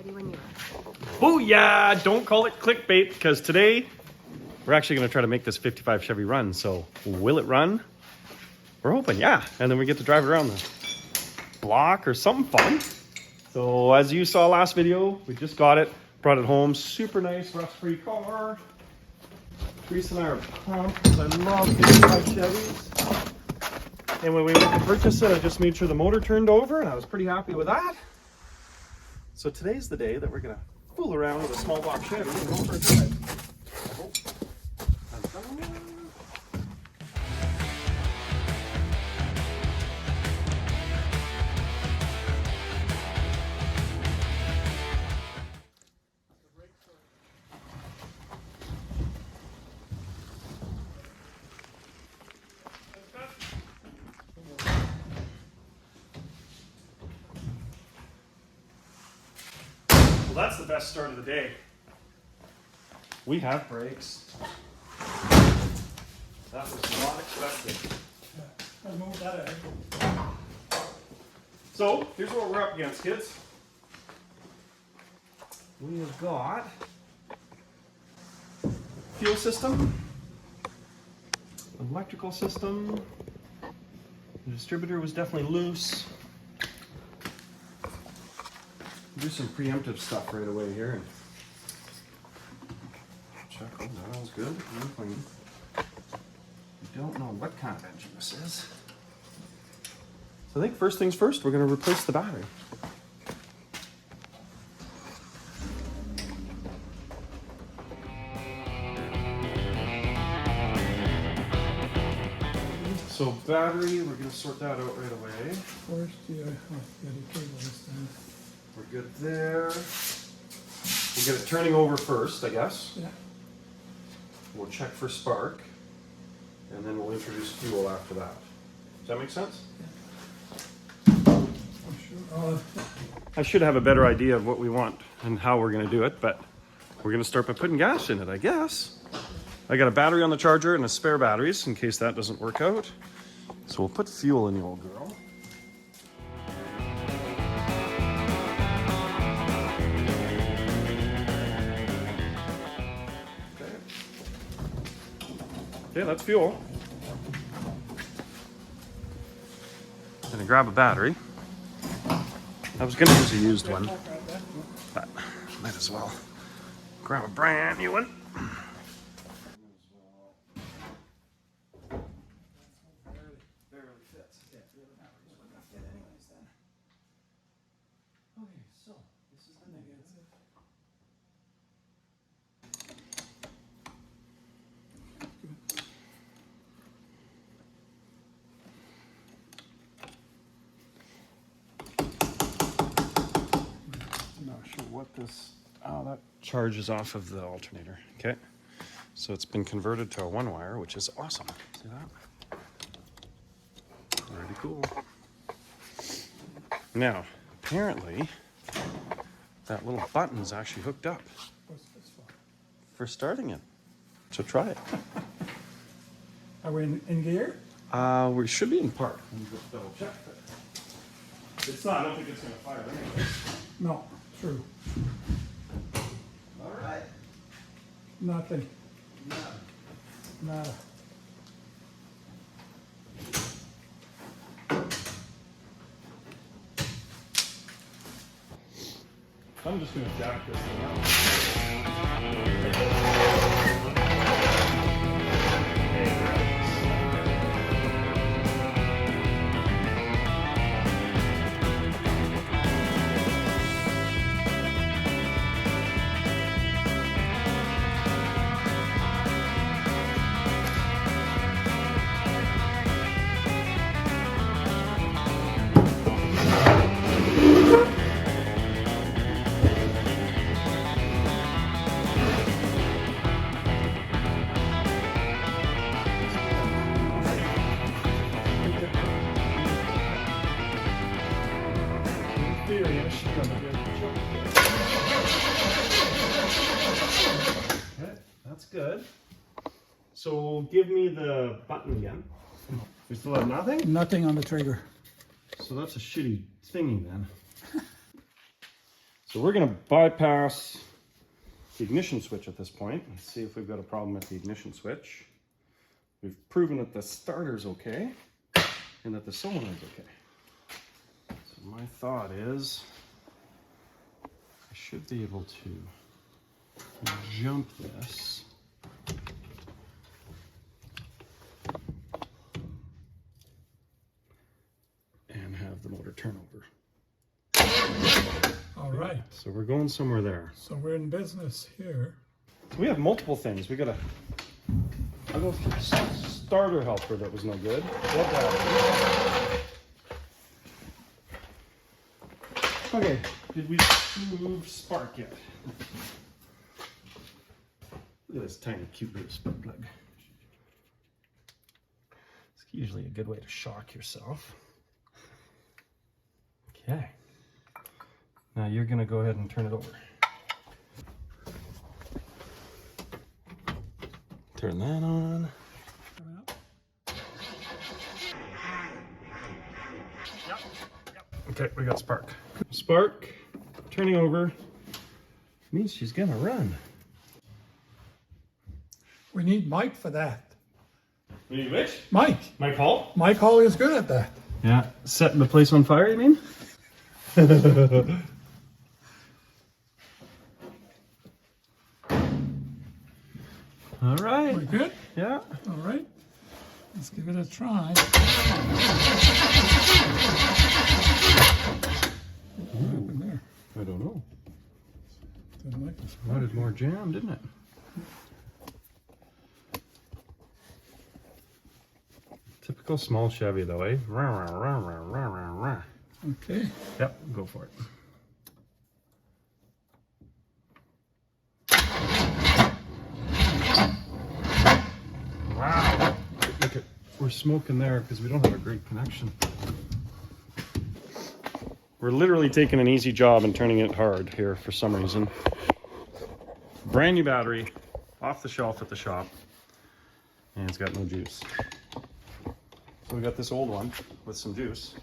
ready when you are. Booyah! Don't call it clickbait, because today we're actually going to try to make this 55 Chevy run. So will it run? We're hoping, yeah. And then we get to drive it around the block or something fun. So as you saw last video, we just got it, brought it home. Super nice, rust-free car. Teresa and I are pumped because I love 55 Chevys. And when we went to purchase it, I just made sure the motor turned over, and I was pretty happy with that. So today's the day that we're gonna fool around with a small block Chevy and go for a drive. Well, that's the best start of the day. We have brakes. That was not expected. I moved that out. So, here's what we're up against, kids. We have got fuel system, electrical system. The distributor was definitely loose. Do some preemptive stuff right away here. And check, oh, that was good. Clean. We don't know what kind of engine this is. So I think first things first, we're going to replace the battery. So battery, we're going to sort that out right away. First, yeah, the cable this time. We're good there. We'll get it turning over first, I guess. Yeah. We'll check for spark, and then we'll introduce fuel after that. Does that make sense? I'm sure. I should have a better idea of what we want and how we're going to do it, but we're going to start by putting gas in it, I guess. I got a battery on the charger and a spare batteries in case that doesn't work out. So we'll put fuel in the old girl. Okay, that's fuel. Gonna grab a battery. I was gonna use a used one, but might as well grab a brand new one. Barely fits. Okay, so this is the negative. Not sure what this, oh, that charges off of the alternator. Okay, so it's been converted to a one wire, which is awesome. See that? Pretty cool. Now, apparently, that little button is actually hooked up What's this for starting it. So try it. for? Are we in gear? We should be in park. Let me just double check that. It's not, I don't think it's gonna fire anyway. No, true. All right. Nothing. Nada. I'm just gonna jack this thing up. That's good. So give me the button again. We still have nothing? Nothing on the trigger. So that's a shitty thingy then. So we're gonna bypass the ignition switch at this point. Let's see if we've got a problem with the ignition switch. We've proven that the starter's okay and that the solenoid's okay. So my thought is I should be able to jump this. And have the motor turn over. All right. So we're going somewhere there. So we're in business here. We have multiple things. We got I'll go for the starter helper that was no good. Dead battery. Okay, did we remove spark yet? Look at this tiny cute little spark plug. It's usually a good way to shock yourself. Okay. Now you're gonna go ahead and turn it over. Turn that on. Okay, we got spark. Spark, turning over, means she's gonna run. We need Mike for that. We need which? Mike. Mike Hall? Mike Hall is good at that. Yeah, setting the place on fire, you mean? All right. We're good? Yeah. All right. Let's give it a try. What happened there? I don't know. Didn't like this. Wanted more jam, didn't it? Typical small Chevy though, eh? Rah, rah, rah, rah, rah, rah, rah. Okay. Yep, go for it. Wow. Look at, we're smoking there because we don't have a great connection. We're literally taking an easy job and turning it hard here for some reason. Brand new battery, off the shelf at the shop, and it's got no juice. So we got this old one with some juice.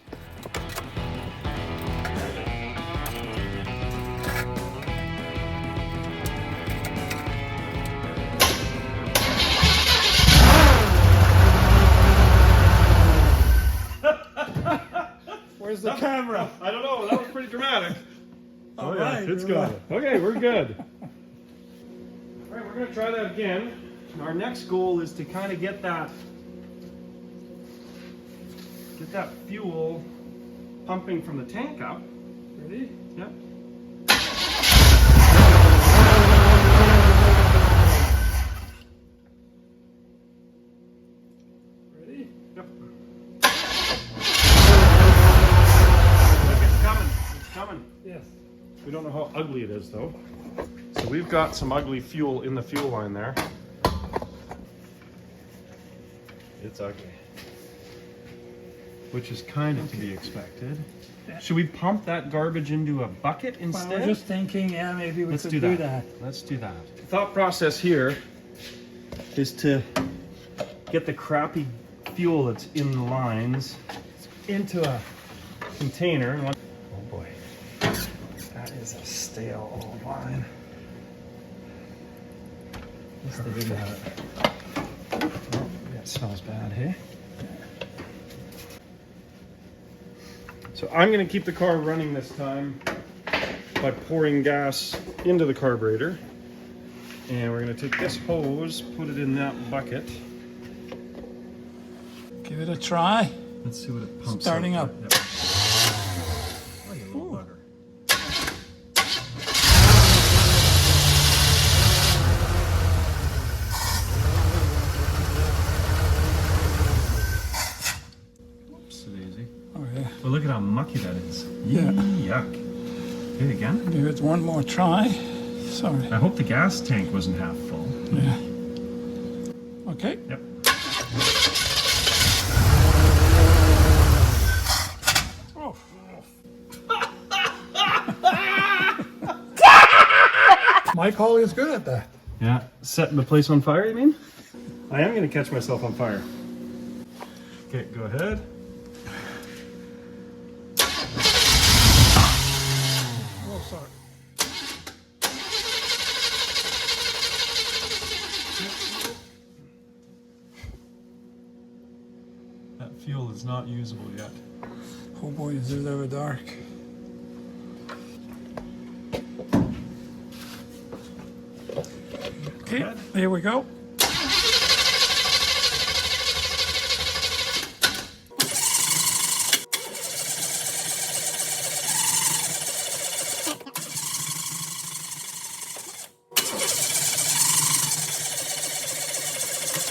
Where's the camera? I don't know, that was pretty dramatic. All right, it's we're got right. it. Okay, we're good. All right, we're gonna try that again. Our next goal is to kind of get that fuel pumping from the tank up. Ready? Yep. Ready? Yep. It's coming. It's coming. Yes. We don't know how ugly it is though. So we've got some ugly fuel in the fuel line there. It's ugly. Which is kind of to be expected. Should we pump that garbage into a bucket Well, instead? I was just thinking, yeah, maybe we Let's could do do that. that. Let's do that. The thought process here is to get the crappy fuel that's in the lines into a container. Oh boy, that is a stale old line. At least they didn't have it. Oh, that smells bad, hey? So I'm going to keep the car running this time by pouring gas into the carburetor. And we're going to take this hose, put it in that bucket. Give it a try. Let's see what it pumps Starting out. up. Yep. Oh, you little bugger. Whoops-a-daisy. Oh, yeah. Well, look at how mucky that is. Yeah. Yuck. Do it again. Give it one more try. Sorry. I hope the gas tank wasn't half full. Yeah. Okay. Yep. Oh. Mike Hall is good at that. Yeah. Setting the place on fire, you mean? I am going to catch myself on fire. Okay, go ahead. Oh, sorry. It's not usable yet. Oh boy, is it ever dark. Okay, here we go.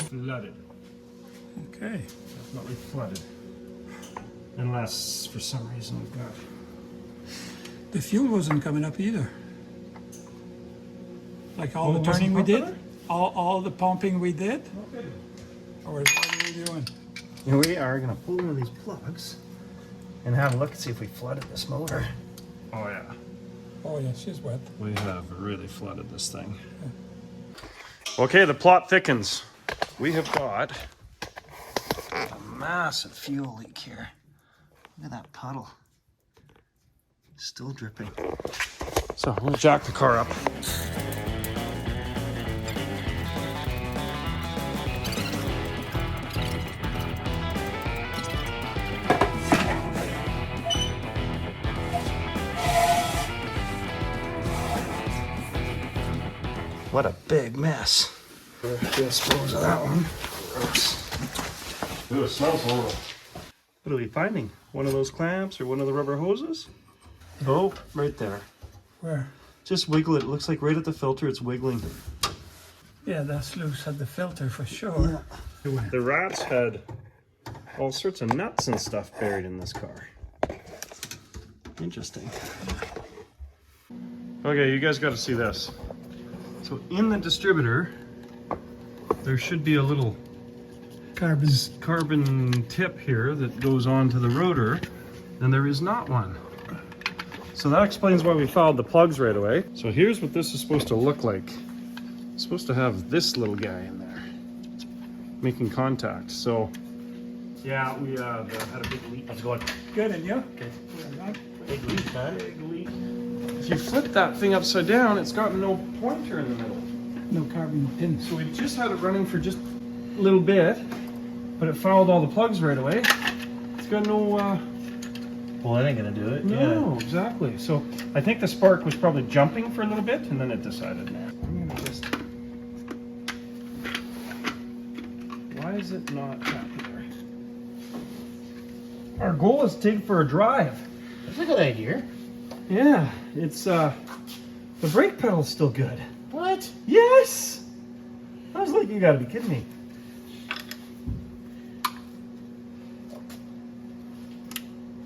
Flooded. Okay. Definitely flooded. Unless for some reason we've got. The fuel wasn't coming up either. Like all Oh, the it wasn't turning we pumping did? it? All the pumping we did? Okay. Or what are we doing? And we are going to pull one of these plugs and have a look and see if we flooded this motor. Oh yeah. Oh yeah, she's wet. We have really flooded this thing. Okay, the plot thickens. We have got a massive fuel leak here. Look at that puddle. Still dripping. So I'm going to jack the car up. What a big mess. Dispose of that one. Gross. Ooh, it smells horrible. What are we finding? One of those clamps or one of the rubber hoses? Oh, right there. Where? Just wiggle it. It looks like right at the filter it's wiggling. Yeah, that's loose at the filter for sure. The rats had all sorts of nuts and stuff buried in this car. Interesting. Okay, you guys got to see this. So in the distributor, there should be a little carbon tip here that goes onto the rotor, and there is not one. So that explains why we fouled the plugs right away. So here's what this is supposed to look like. It's supposed to have this little guy in there making contact. So yeah, we had a big leak. How's it going? Good, and you? Okay. Big leak, huh? Big leak. If you flip that thing upside down, it's got no pointer in the middle. No carbon pin. So we just had it running for just a little bit, but it fouled all the plugs right away. It's got no, Well, that ain't gonna do it. no, exactly. So I think the spark was probably jumping for a little bit, and then it decided, nah, I'm gonna just, why is it not happening? Our goal is to take it for a drive. That's a good idea. Yeah, it's, the brake pedal's still good. What? Yes! I was like, you gotta be kidding me.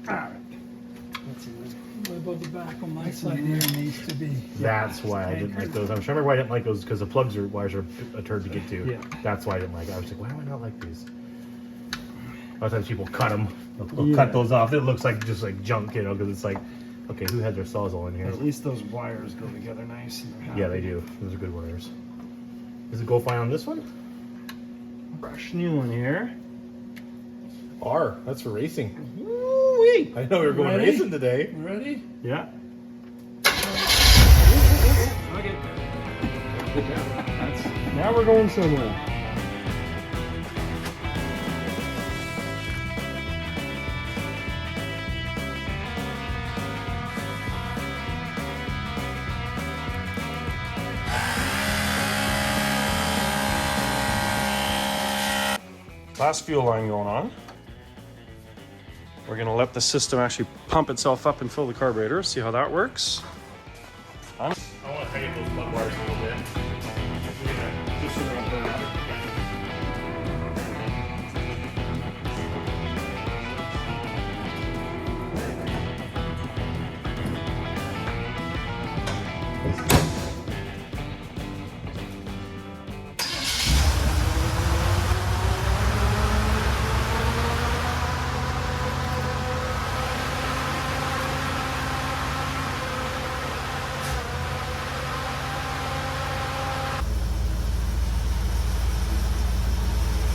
Alright. What about the back on my side here needs to be? That's why I didn't like those. I'm sure why I didn't like those because the wires are a turd to get to. Yeah. That's why I didn't like it. I was like, why do I not like these? A lot of times people cut them. They'll cut those off. It looks like just like junk, you know, because it's like, okay, who had their sawzall in here? At least those wires go together nice. And they're happy. Yeah, they do. Those are good wires. Does it go fine on this one? Fresh new one here. R. That's for racing. Woo-wee. I know we were going Ready? racing today. Ready? Yeah. Okay. Now we're going somewhere. Last fuel line going on. We're gonna let the system actually pump itself up and fill the carburetor, see how that works. I want to tighten those plug wires a little bit. Just so they're not burning up.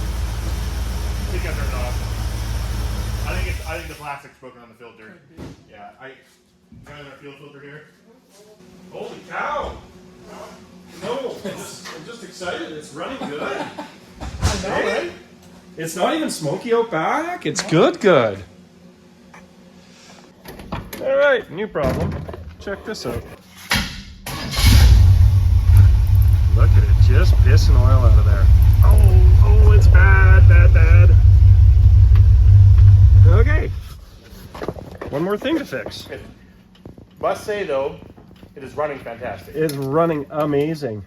I think I turned it off. I think the plastic's broken on the filter. Yeah, got our fuel filter here. Holy cow! No, I'm just excited. It's running good. I know, right? It's not even smoky out back. It's good. All right, new problem. Check this out. Look at it, just pissing oil out of there. Oh, it's bad. Okay. One more thing to fix. Must say though, it is running fantastic. It's running amazing.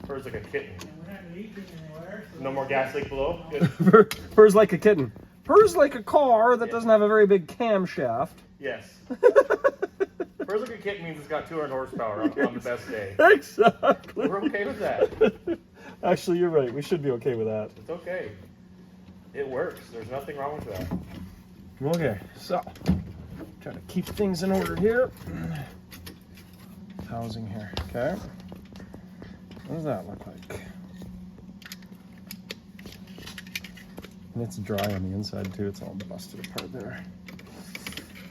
Purrs like a kitten. We're not leaking anywhere. So No more gas leak below. Good. Purrs like a kitten. Purrs like a car that doesn't have a very big camshaft. Yes. Purrs like a kitten means it's got 200 horsepower on the best day. Exactly. We're okay with that. Actually, you're right. We should be okay with that. It's okay. It works. There's nothing wrong with that. Okay, so try to keep things in order here. Housing here, okay. What does that look like? And it's dry on the inside too. It's all busted apart there.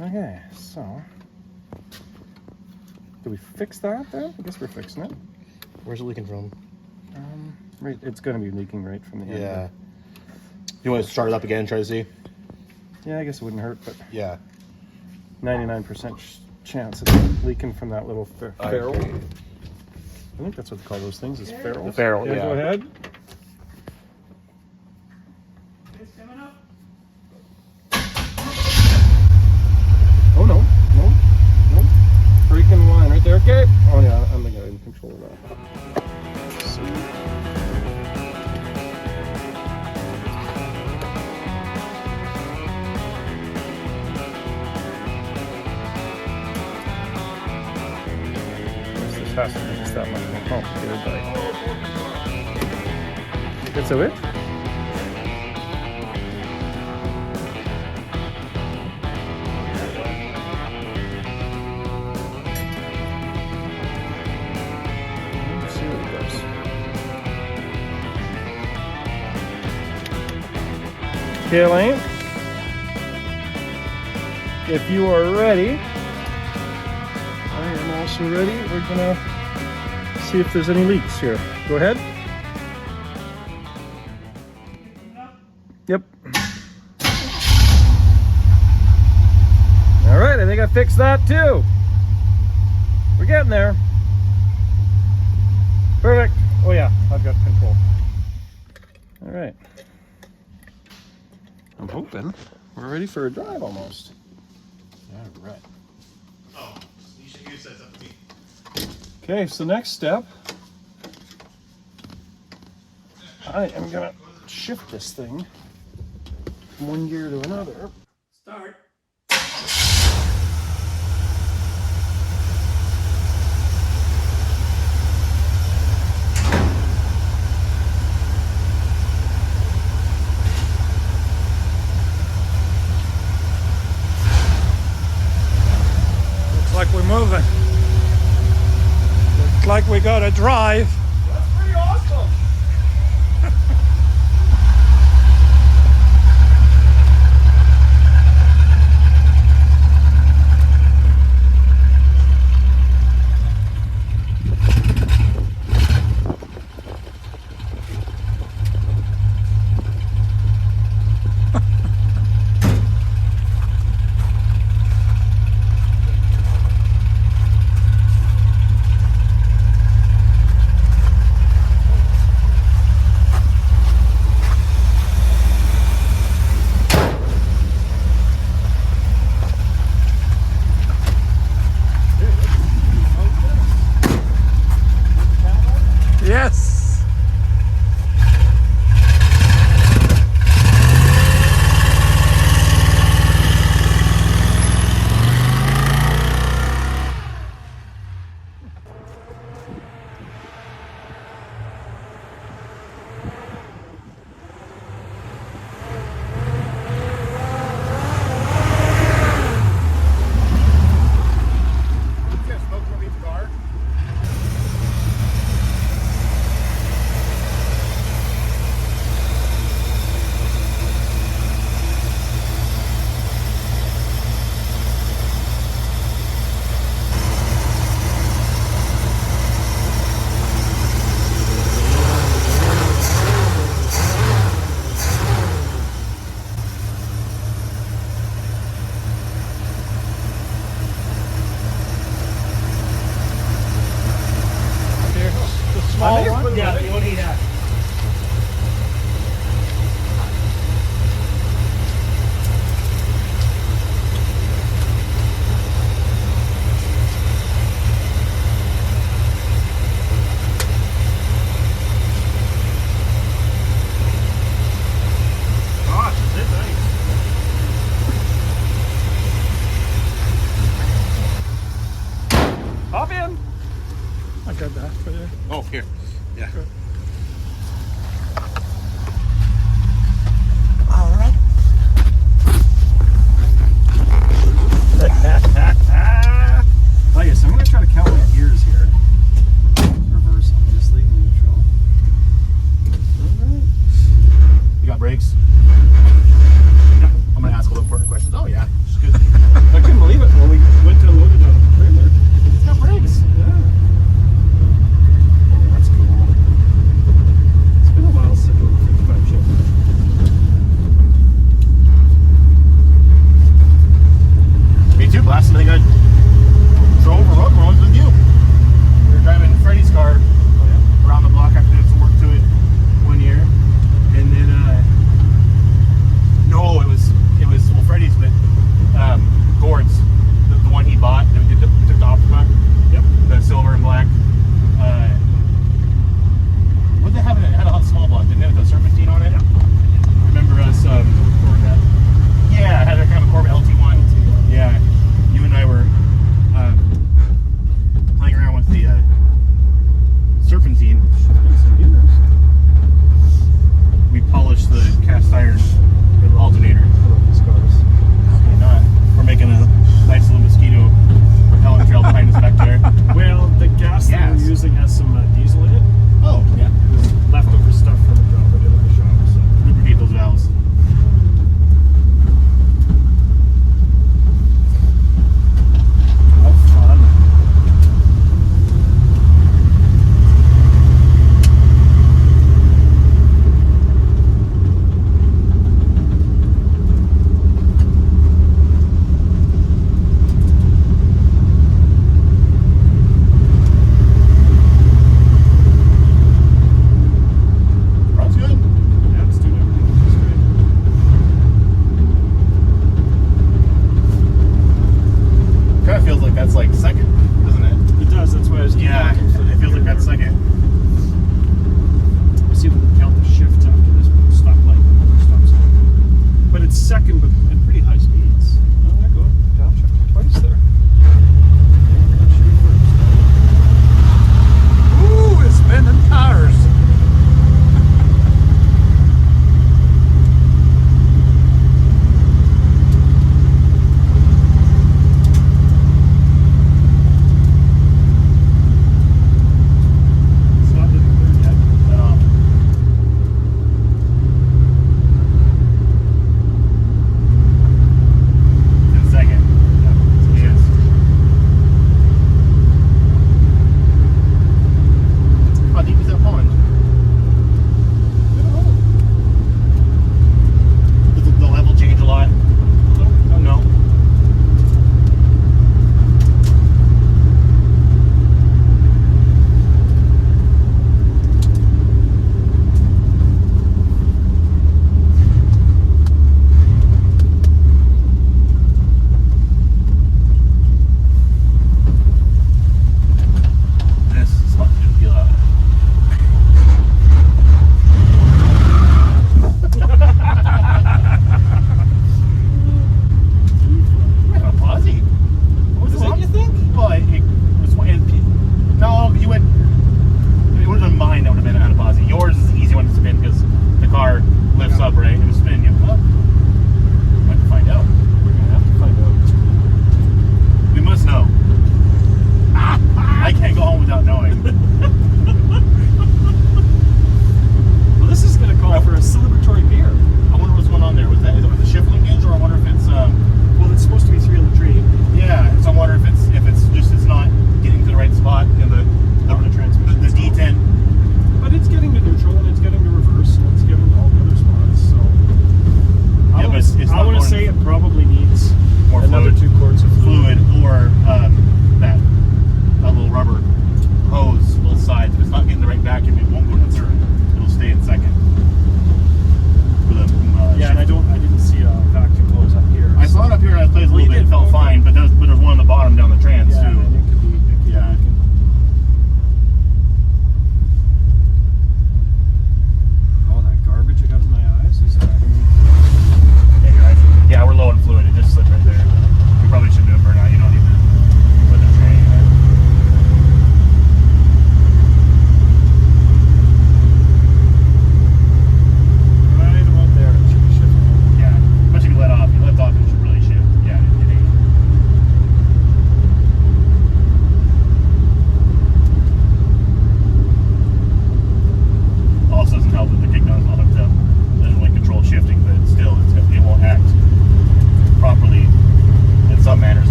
Okay, so do we fix that then? I guess we're fixing it. Where's it leaking from? Right, it's going to be leaking right from the end. Yeah. You want to start it up again and try to see? Yeah, I guess it wouldn't hurt, but Yeah. 99% chance of leaking from that little ferrule. Okay. I think that's what they call those things, is ferrules. The ferrule, yeah. Go ahead. it's coming up. Oh no. Freaking line right there. Okay. Oh yeah, I'm the guy in control of that. Sweet. This has to be just that much more complicated, but that's it. Let's see what it does. Okay, Elaine. If you are ready, I am also ready. We're gonna see if there's any leaks here. Go ahead. Yep. All right, I think I fixed that too. We're getting there. Perfect. Oh yeah, I've got control. All right. I'm hoping we're ready for a drive almost. All right. Oh, you should use that up to me. Okay, so next step, I am gonna shift this thing from one gear to another. Start. Looks like we're moving. Looks like we got a drive. That's pretty awesome. I got that for you. Oh, here. Yeah. All right. Oh yes, I'm gonna try to count my gears here. Reverse, obviously, neutral. Alright. You got brakes? Yeah. I'm gonna ask a little important questions. Oh yeah, it's good. I couldn't believe it when we went to unload it on the trailer. It's got brakes. Yeah. Oh, that's cool.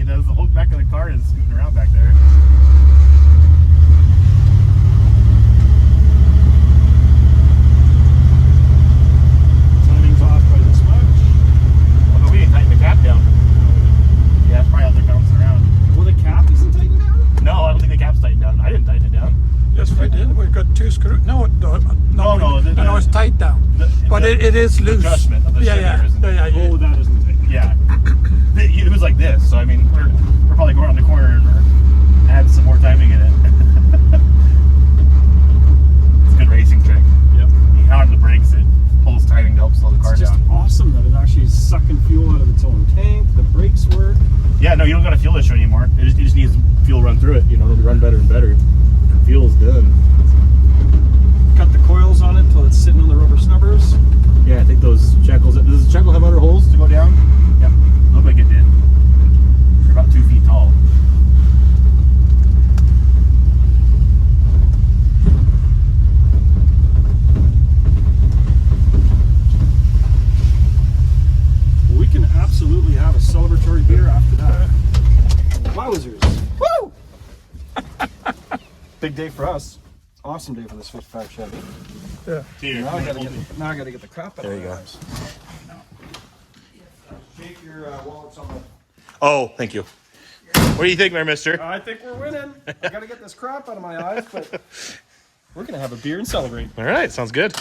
he does. The whole back of the car is scooting around back there. Timing's off by this much. Oh, but we didn't tighten the cap down. Yeah, it's probably out there bouncing around. Well, the cap isn't tightened down? No, I don't think the cap's tightened down. I didn't tighten it down. Yes, we did. We got 2 screws. No, No, it's tight down. But it is loose. Adjustment of the Chevy isn't. Oh, that isn't tightened. Yeah. It was like this, so I mean, we're probably going around the corner and add some more timing in it. It's a good racing trick. Yep. You hammer the brakes, it pulls timing to help slow the car It's just down. awesome that it actually is sucking fuel out of its own tank. The brakes work. Yeah, no, you don't got a fuel issue anymore. It just needs fuel run through it. You know, it'll run better and better. Fuel's done. Cut the coils on it until it's sitting on the rubber snubbers. Yeah, I think those checkles. Does the checkle have other holes to go down? Yeah, looked like it did. They're about 2 feet tall. Well, we can absolutely have a celebratory beer after that. Wowzers. Woo! Big day for us. Awesome day for this 55 Chevy. Yeah. Here, Now I gotta get the crap out There of you my go. eyes. Shake your wallets on the... Oh, thank you. What do you think there, mister? I think we're winning. I gotta get this crap out of my eyes, but we're gonna have a beer and celebrate. All right, sounds good.